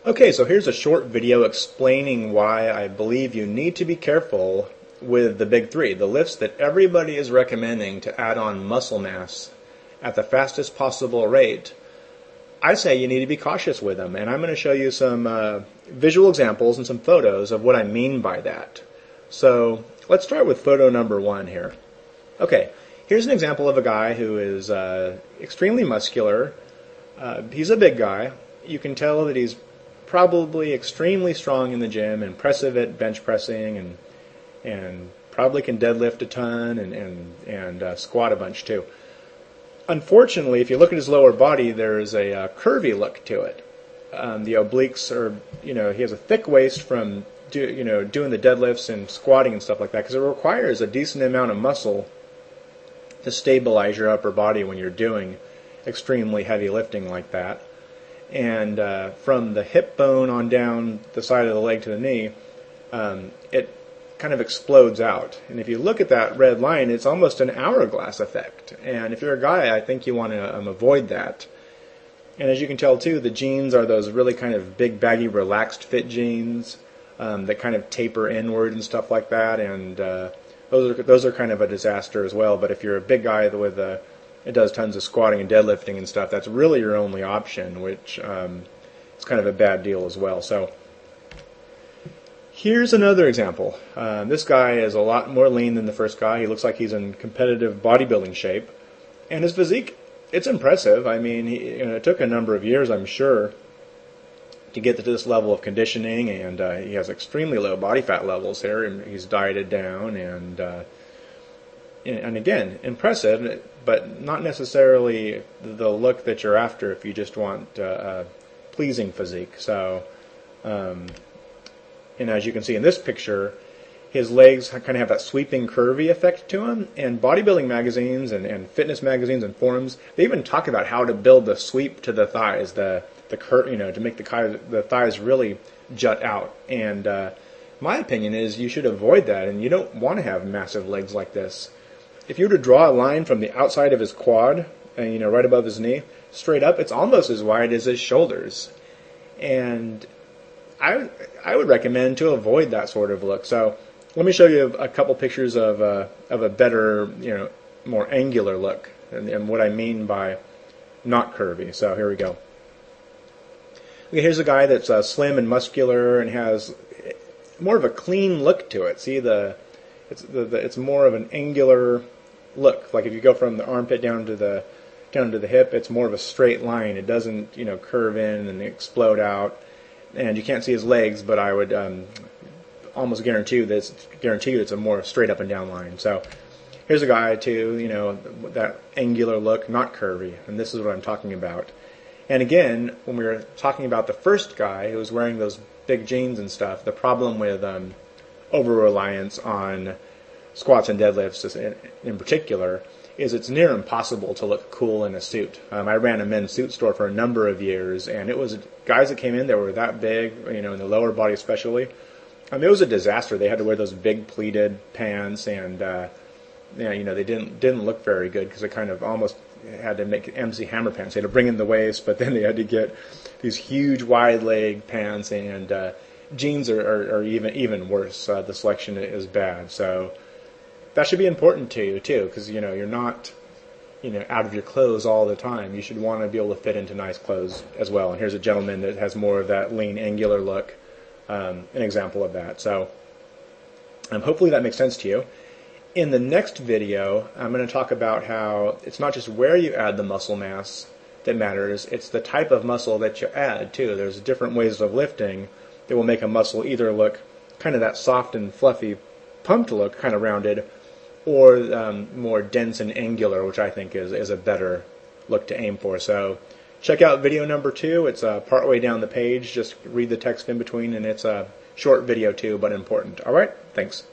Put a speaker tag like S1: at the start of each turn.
S1: Okay, so here's a short video explaining why I believe you need to be careful with the big three, the lifts that everybody is recommending to add on muscle mass at the fastest possible rate. I say you need to be cautious with them, and I'm going to show you some visual examples and some photos of what I mean by that. So let's start with photo number one here. Okay, here's an example of a guy who is extremely muscular. He's a big guy. You can tell that he's probably extremely strong in the gym, impressive at bench pressing, and probably can deadlift a ton and squat a bunch too. Unfortunately, if you look at his lower body, there's a curvy look to it. The obliques are, he has a thick waist from doing the deadlifts and squatting and stuff like that, because it requires a decent amount of muscle to stabilize your upper body when you're doing extremely heavy lifting like that. And from the hip bone on down the side of the leg to the knee, it kind of explodes out. And if you look at that red line, it's almost an hourglass effect. And if you're a guy, I think you want to avoid that. And as you can tell too, the jeans are those really kind of big, baggy, relaxed fit jeans that kind of taper inward and stuff like that. And those are kind of a disaster as well. But if you're a big guy with it does tons of squatting and deadlifting and stuff, that's really your only option, which is kind of a bad deal as well. So here's another example. This guy is a lot more lean than the first guy. He looks like he's in competitive bodybuilding shape. And his physique, it's impressive. I mean, it took a number of years, I'm sure, to get to this level of conditioning, and he has extremely low body fat levels here, and he's dieted down, and again, impressive, but not necessarily the look that you're after if you just want a pleasing physique. So, and as you can see in this picture, his legs kind of have that sweeping, curvy effect to them. And bodybuilding magazines and fitness magazines and forums, they even talk about how to build the sweep to the thighs, the curve, to make the thighs really jut out. And my opinion is you should avoid that, and you don't want to have massive legs like this. If you were to draw a line from the outside of his quad, right above his knee, straight up, it's almost as wide as his shoulders. And I would recommend to avoid that sort of look. So let me show you a couple pictures of a better, more angular look, and what I mean by not curvy. So here we go. Okay, here's a guy that's slim and muscular and has more of a clean look to it. See, it's more of an angular look. Like if you go from the armpit down to the hip, it's more of a straight line. It doesn't curve in and explode out. And you can't see his legs, but I would almost guarantee you it's a more straight up and down line. So here's a guy too, that angular look, not curvy, and this is what I'm talking about. And again, when we were talking about the first guy who was wearing those big jeans and stuff, the problem with over-reliance on squats and deadlifts in particular is it's near impossible to look cool in a suit. I ran a men's suit store for a number of years, and it was guys that came in that were that big, in the lower body especially. It was a disaster. They had to wear those big pleated pants, and they didn't look very good because they kind of almost had to make MC Hammer pants. They had to bring in the waist, but then they had to get these huge wide leg pants, and jeans are even worse. The selection is bad. So that should be important to you too, because you're not out of your clothes all the time. You should want to be able to fit into nice clothes as well. And here's a gentleman that has more of that lean, angular look, an example of that. So hopefully that makes sense to you. In the next video, I'm going to talk about how it's not just where you add the muscle mass that matters, it's the type of muscle that you add too. There's different ways of lifting that will make a muscle either look kind of that soft and fluffy, pumped look, kind of rounded, or more dense and angular, which I think is a better look to aim for. So check out video number 2. It's partway down the page. Just read the text in between, and it's a short video too, but important. All right, thanks.